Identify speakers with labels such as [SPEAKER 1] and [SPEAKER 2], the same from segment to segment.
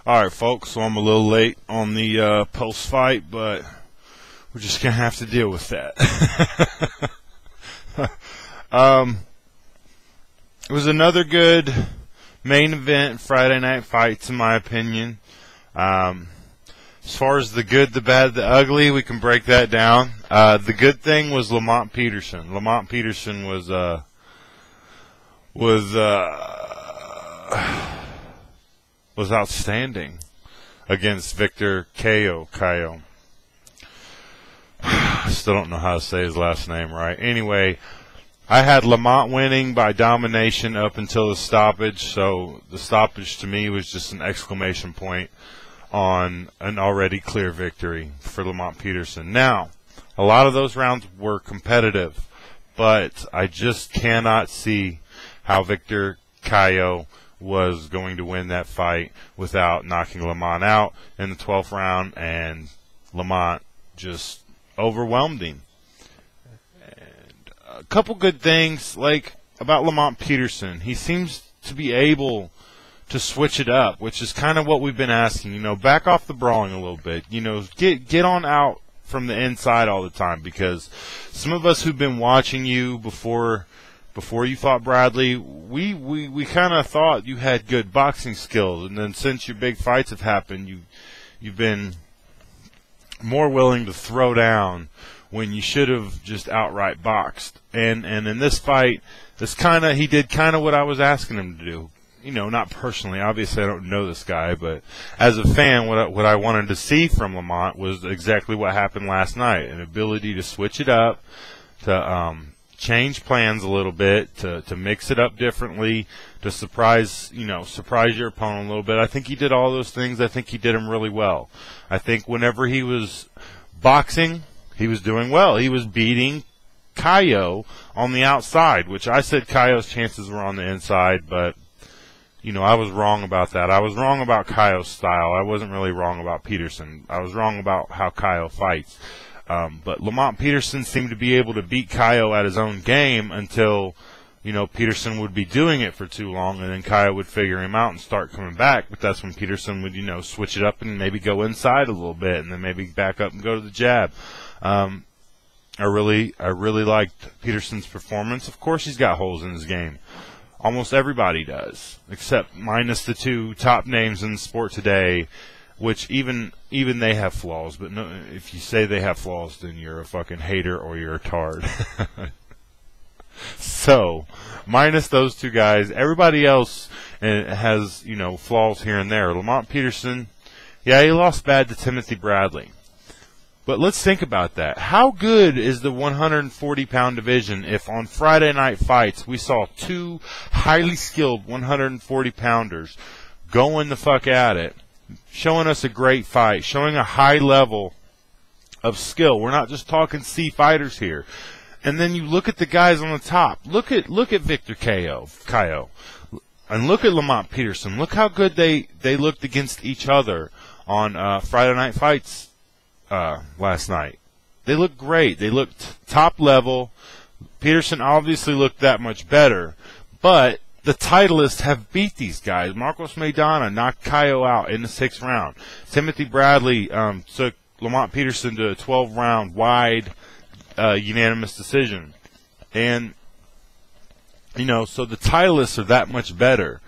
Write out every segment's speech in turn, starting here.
[SPEAKER 1] Alright, folks, so I'm a little late on the post-fight, but we're just going to have to deal with that. It was another good main event, Friday night fights, in my opinion. As far as the good, the bad, the ugly, we can break that down. The good thing was Lamont Peterson. Lamont Peterson was outstanding against Victor Cayo. Still don't know how to say his last name right. Anyway, I had Lamont winning by domination up until the stoppage, so the stoppage to me was just an exclamation point on an already clear victory for Lamont Peterson. Now, a lot of those rounds were competitive, but I just cannot see how Victor Cayo was going to win that fight without knocking Lamont out in the 12th round, and Lamont just overwhelmed him. And a couple good things like about Lamont Peterson, he seems to be able to switch it up, which is kind of what we've been asking. Back off the brawling a little bit. Get on out from the inside all the time, because some of us who've been watching you before you fought Bradley, we kind of thought you had good boxing skills, and then since your big fights have happened, you've been more willing to throw down when you should have just outright boxed. And in this fight, he did kind of what I was asking him to do. Not personally, obviously I don't know this guy, but as a fan, what I wanted to see from Lamont was exactly what happened last night: an ability to switch it up, to change plans a little bit, to mix it up differently, to surprise your opponent a little bit. I think he did all those things. I think he did them really well. I think whenever he was boxing, he was doing well. He was beating Cayo on the outside, which I said Cayo's chances were on the inside, but I was wrong about that. I was wrong about Cayo's style. I wasn't really wrong about Peterson. I was wrong about how Cayo fights. But Lamont Peterson seemed to be able to beat Cayo at his own game until, Peterson would be doing it for too long, and then Cayo would figure him out and start coming back. But that's when Peterson would, switch it up and maybe go inside a little bit, and then maybe back up and go to the jab. I really liked Peterson's performance. Of course, he's got holes in his game. Almost everybody does, except minus the two top names in the sport today, which even they have flaws. But no, if you say they have flaws, then you're a fucking hater or you're a tard. So, minus those two guys, everybody else has, flaws here and there. Lamont Peterson, yeah, he lost bad to Timothy Bradley. But let's think about that. How good is the 140-pound division if on Friday night fights we saw two highly skilled 140-pounders going the fuck at it, showing us a great fight, showing a high level of skill. We're not just talking C fighters here. And then you look at the guys on the top. Look at Victor Cayo, and look at Lamont Peterson. Look how good they looked against each other on Friday night fights last night. They looked great. They looked top level. Peterson obviously looked that much better, but the titleists have beat these guys. Marcos Maidana knocked Cayo out in the 6th round. Timothy Bradley took Lamont Peterson to a 12-round wide unanimous decision. And, so the titleists are that much better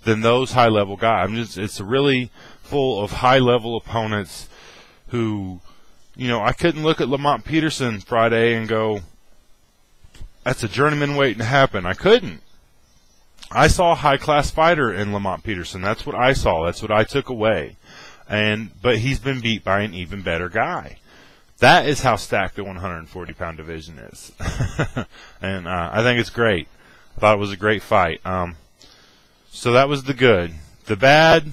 [SPEAKER 1] than those high-level guys. It's really full of high-level opponents who, I couldn't look at Lamont Peterson Friday and go, that's a journeyman waiting to happen. I couldn't. I saw a high-class fighter in Lamont Peterson. That's what I saw. That's what I took away. But he's been beat by an even better guy. That is how stacked the 140-pound division is. And I think it's great. I thought it was a great fight. So that was the good. The bad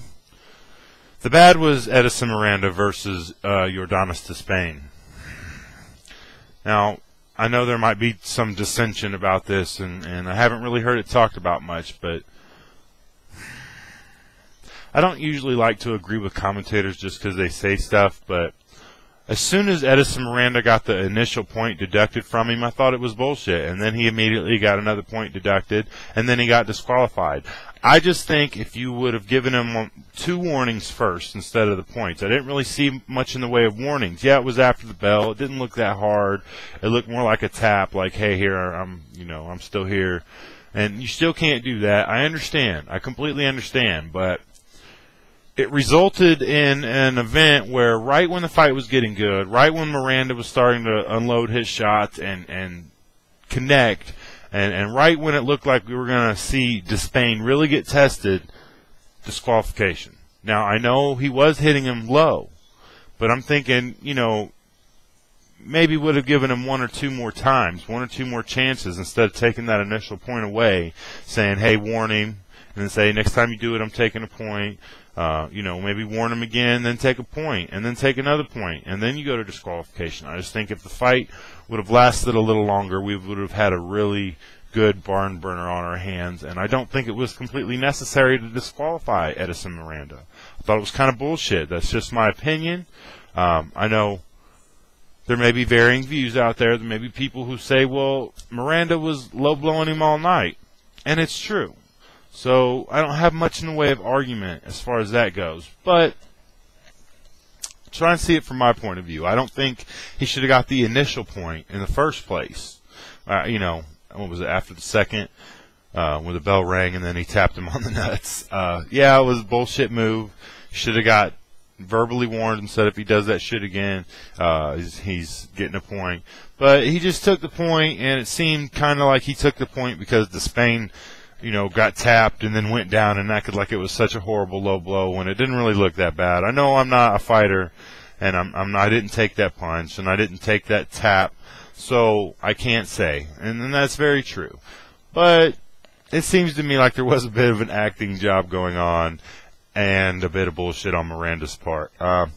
[SPEAKER 1] was Edison Miranda versus Yordanis Despain. Now, I know there might be some dissension about this, and I haven't really heard it talked about much, but I don't usually like to agree with commentators just because they say stuff, but as soon as Edison Miranda got the initial point deducted from him, I thought it was bullshit. And then he immediately got another point deducted, and then he got disqualified. I just think if you would have given him 2 warnings first instead of the points. I didn't really see much in the way of warnings. Yeah, it was after the bell. It didn't look that hard. It looked more like a tap, like, hey, here, I'm still here. And you still can't do that. I understand. I completely understand. But it resulted in an event where right when the fight was getting good, right when Miranda was starting to unload his shots and connect, and right when it looked like we were going to see Despain really get tested, disqualification. Now, I know he was hitting him low, but I'm thinking, maybe would have given him 1 or 2 more times, 1 or 2 more chances instead of taking that initial point away, saying, hey, warning, and then say, next time you do it, I'm taking a point. Maybe warn him again, then take a point, and then take another point, and then you go to disqualification. I just think if the fight would have lasted a little longer, we would have had a really good barn burner on our hands, and I don't think it was completely necessary to disqualify Edison Miranda. I thought it was kind of bullshit. That's just my opinion. I know there may be varying views out there. There may be people who say, well, Miranda was low-blowing him all night, and it's true. So I don't have much in the way of argument as far as that goes, but try and see it from my point of view. I don't think he should have got the initial point in the first place. What was it, after the second, when the bell rang and then he tapped him on the nuts. Yeah, it was a bullshit move. Should have got verbally warned and said if he does that shit again, he's getting a point. But he just took the point, and it seemed kind of like he took the point because Despain, got tapped and then went down and acted like it was such a horrible low blow when it didn't really look that bad. I know I'm not a fighter, and I didn't take that punch, and I didn't take that tap, so I can't say. And that's very true. But it seems to me like there was a bit of an acting job going on and a bit of bullshit on Miranda's part. I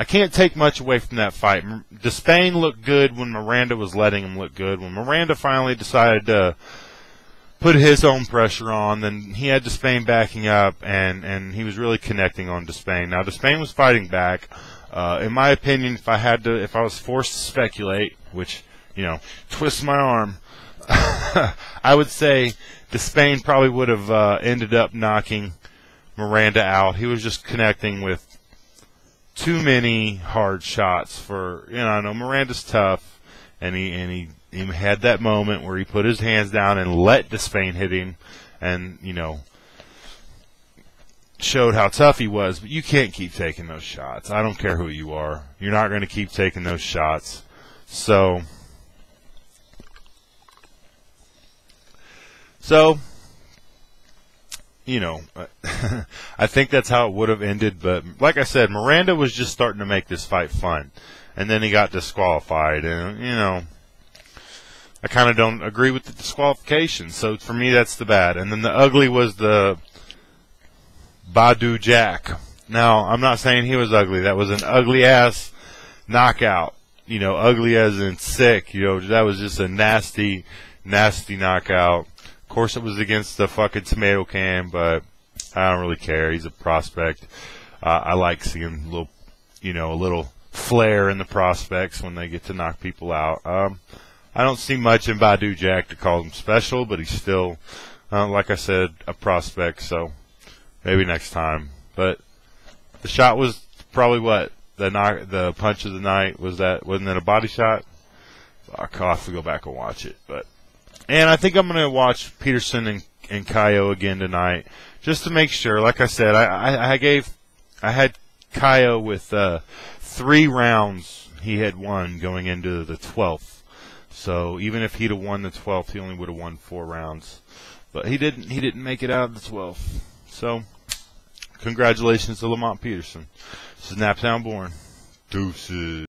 [SPEAKER 1] can't take much away from that fight. Despain looked good when Miranda was letting him look good. When Miranda finally decided to put his own pressure on, then he had Despain backing up, and he was really connecting on Despain. Now, Despain was fighting back. In my opinion, if I was forced to speculate, which, twist my arm, I would say Despain probably would have ended up knocking Miranda out. He was just connecting with too many hard shots for, I know Miranda's tough, and he had that moment where he put his hands down and let Despain hit him, and showed how tough he was. But you can't keep taking those shots. I don't care who you are. You're not going to keep taking those shots. So I think that's how it would have ended. But like I said, Miranda was just starting to make this fight fun, and then he got disqualified, and I kind of don't agree with the disqualification. So for me, that's the bad. And then the ugly was the Badou Jack. Now, I'm not saying he was ugly. That was an ugly-ass knockout. Ugly as in sick. That was just a nasty, nasty knockout. Of course, it was against the fucking tomato can, but I don't really care. He's a prospect. I like seeing a little flair in the prospects when they get to knock people out. I don't see much in Badou Jack to call him special, but he's still, like I said, a prospect, so maybe next time. But the shot was probably what? The punch of the night, wasn't it a body shot? I'll have to go back and watch it. And I think I'm going to watch Peterson and Caio again tonight, just to make sure. Like I said, I had Caio with 3 rounds he had won going into the 12th. So even if he'd have won the 12th, he only would have won 4 rounds. But he didn't make it out of the 12th. So congratulations to Lamont Peterson. This is NaptownBorn. Deuces.